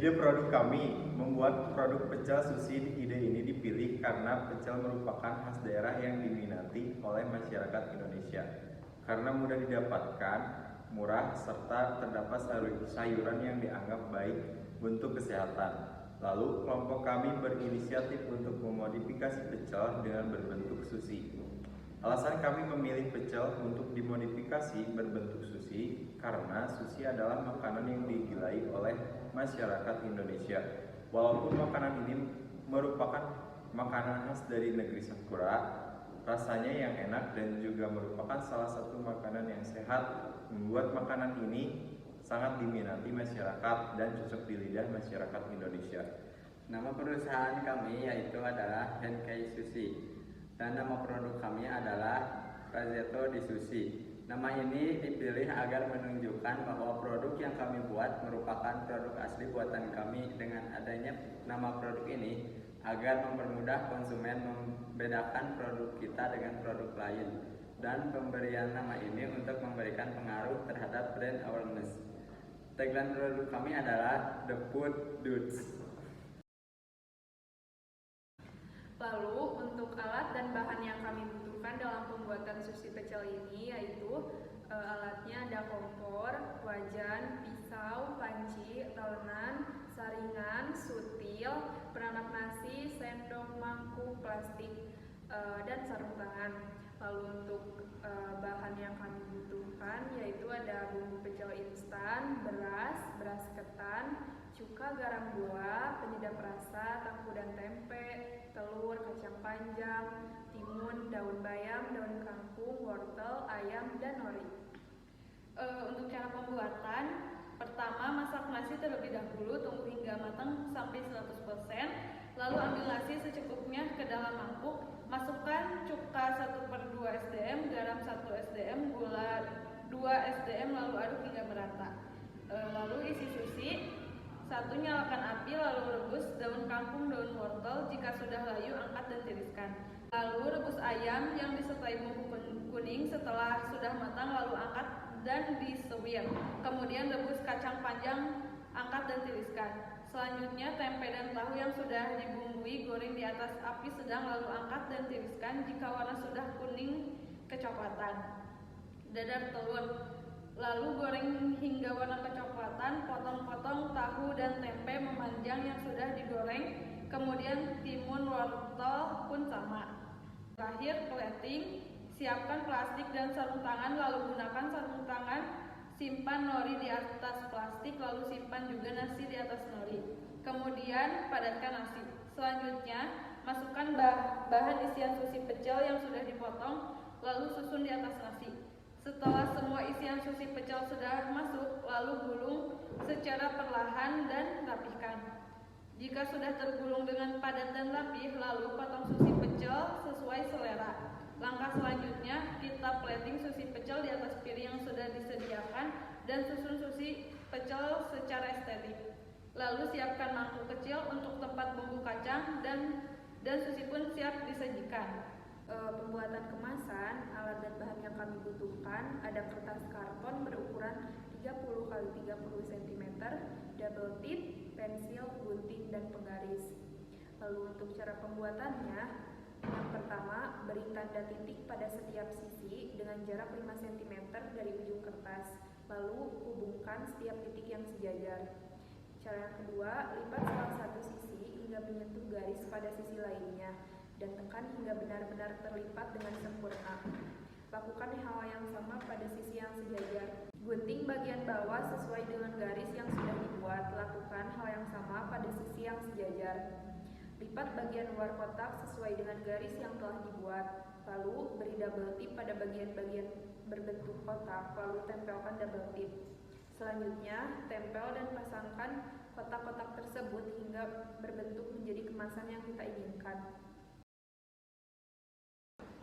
Ide produk kami membuat produk pecel sushi. Ide ini dipilih karena pecel merupakan khas daerah yang diminati oleh masyarakat Indonesia. Karena mudah didapatkan, murah, serta terdapat sayuran yang dianggap baik untuk kesehatan. Lalu, kelompok kami berinisiatif untuk memodifikasi pecel dengan berbentuk sushi. Alasan kami memilih pecel untuk dimodifikasi berbentuk sushi karena sushi adalah makanan yang digilai oleh masyarakat Indonesia. Walaupun makanan ini merupakan makanan khas dari negeri Sakura, rasanya yang enak dan juga merupakan salah satu makanan yang sehat, membuat makanan ini sangat diminati masyarakat dan cocok di lidah masyarakat Indonesia. Nama perusahaan kami yaitu adalah Henkei Sushi. Dan nama produk kami adalah Prasetyo di Sushi. Nama ini dipilih agar menunjukkan bahwa produk yang kami buat merupakan produk asli buatan kami. Dengan adanya nama produk ini agar mempermudah konsumen membedakan produk kita dengan produk lain. Dan pemberian nama ini untuk memberikan pengaruh terhadap brand awareness. Tagline produk kami adalah The Food Dudes. Lalu untuk alat dan bahan yang kami butuhkan dalam pembuatan sushi pecel ini yaitu alatnya ada kompor, wajan, pisau, panci, talenan, saringan, sutil, peranak nasi, sendok, mangkuk, plastik, dan sarung tangan. Lalu untuk bahan yang kami butuhkan yaitu ada bumbu pecel instan, beras ketan, cuka, garam, gula, penyedap rasa, tahu dan tempe, telur, kacang panjang, timun, daun bayam, daun kangkung, wortel, ayam, dan nori. Untuk cara pembuatan, pertama masak nasi terlebih dahulu, tunggu hingga matang sampai 100%, lalu ambil nasi secukupnya ke dalam mangkuk, masukkan cuka 1/2 SDM, garam 1 SDM, gula 2 SDM, lalu aduk hingga merata. Lalu isi sushi. 1. Nyalakan api, lalu rebus daun kangkung, daun wortel. Jika sudah layu, angkat dan tiriskan. Lalu rebus ayam yang disertai bumbu kuning. Setelah sudah matang, lalu angkat dan disuwir. Kemudian rebus kacang panjang, angkat dan tiriskan. Selanjutnya tempe dan tahu yang sudah dibumbui goreng di atas api sedang, lalu angkat dan tiriskan. Jika warna sudah kuning kecoklatan. Dadar telur. Lalu goreng hingga warna kecoklatan, potong-potong tahu dan tempe memanjang yang sudah digoreng, kemudian timun wortel pun sama. Terakhir plating, siapkan plastik dan sarung tangan, lalu gunakan sarung tangan, simpan nori di atas plastik, lalu simpan juga nasi di atas nori. Kemudian padatkan nasi. Selanjutnya, masukkan bahan isian sushi pecel yang sudah dipotong, lalu susun di atas nasi. Setelah semua isian sushi pecel sudah masuk, lalu gulung secara perlahan dan rapihkan. Jika sudah tergulung dengan padat dan rapih, lalu potong sushi pecel sesuai selera. Langkah selanjutnya, kita plating sushi pecel di atas piring yang sudah disediakan dan susun sushi pecel secara estetik. Lalu siapkan mangkuk kecil untuk tempat bumbu kacang dan sushi pun siap disajikan. Pembuatan kemasan, alat dan bahan yang kami butuhkan ada kertas karton berukuran 30 x 30 cm, double tip, pensil, gunting, dan penggaris. Lalu untuk cara pembuatannya, yang pertama, beri tanda titik pada setiap sisi dengan jarak 5 cm dari ujung kertas, lalu hubungkan setiap titik yang sejajar. Cara yang kedua, lipat salah satu sisi hingga menyentuh garis pada sisi lainnya dan tekan hingga benar-benar terlipat dengan sempurna. Lakukan hal yang sama pada sisi yang sejajar. Gunting bagian bawah sesuai dengan garis yang sudah dibuat. Lakukan hal yang sama pada sisi yang sejajar. Lipat bagian luar kotak sesuai dengan garis yang telah dibuat. Lalu beri double tip pada bagian-bagian berbentuk kotak, lalu tempelkan double tip. Selanjutnya, tempel dan pasangkan kotak-kotak tersebut hingga berbentuk menjadi kemasan yang kita inginkan.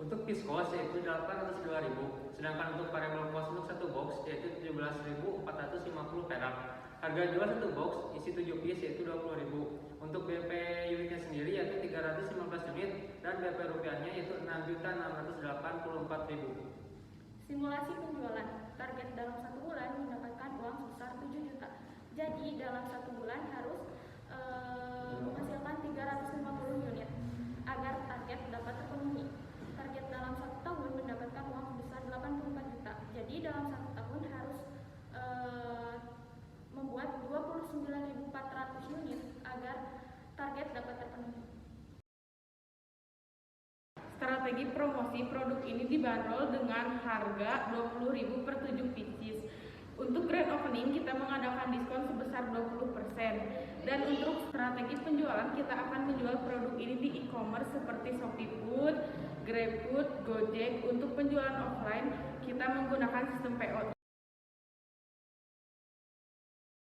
Untuk piskos yaitu 802.000, sedangkan untuk variable cost untuk satu box yaitu 17.450 perak. Harga jual satu box isi 7 piece yaitu 20.000. Untuk BP unitnya sendiri yaitu 315 unit dan BP rupiahnya yaitu 6.684.000. Simulasi penjualan. Target dalam 1 bulan mendapatkan uang sebesar 7 juta. Jadi dalam 1 bulan harus menghasilkan 350 unit agar target dapat terpenuhi. Target dalam 1 tahun mendapatkan uang sebesar 84 juta. Jadi dalam 1 tahun harus membuat 29.400 unit agar target dapat terpenuhi. Strategi promosi produk ini dibanderol dengan harga 20.000 per 7 pieces. Untuk grand opening kita mengadakan diskon sebesar 20%. Dan untuk strategi penjualan kita akan menjual produk ini di e-commerce seperti ShopeeFood, GrabFood, Gojek. Untuk penjualan offline kita menggunakan sistem PO.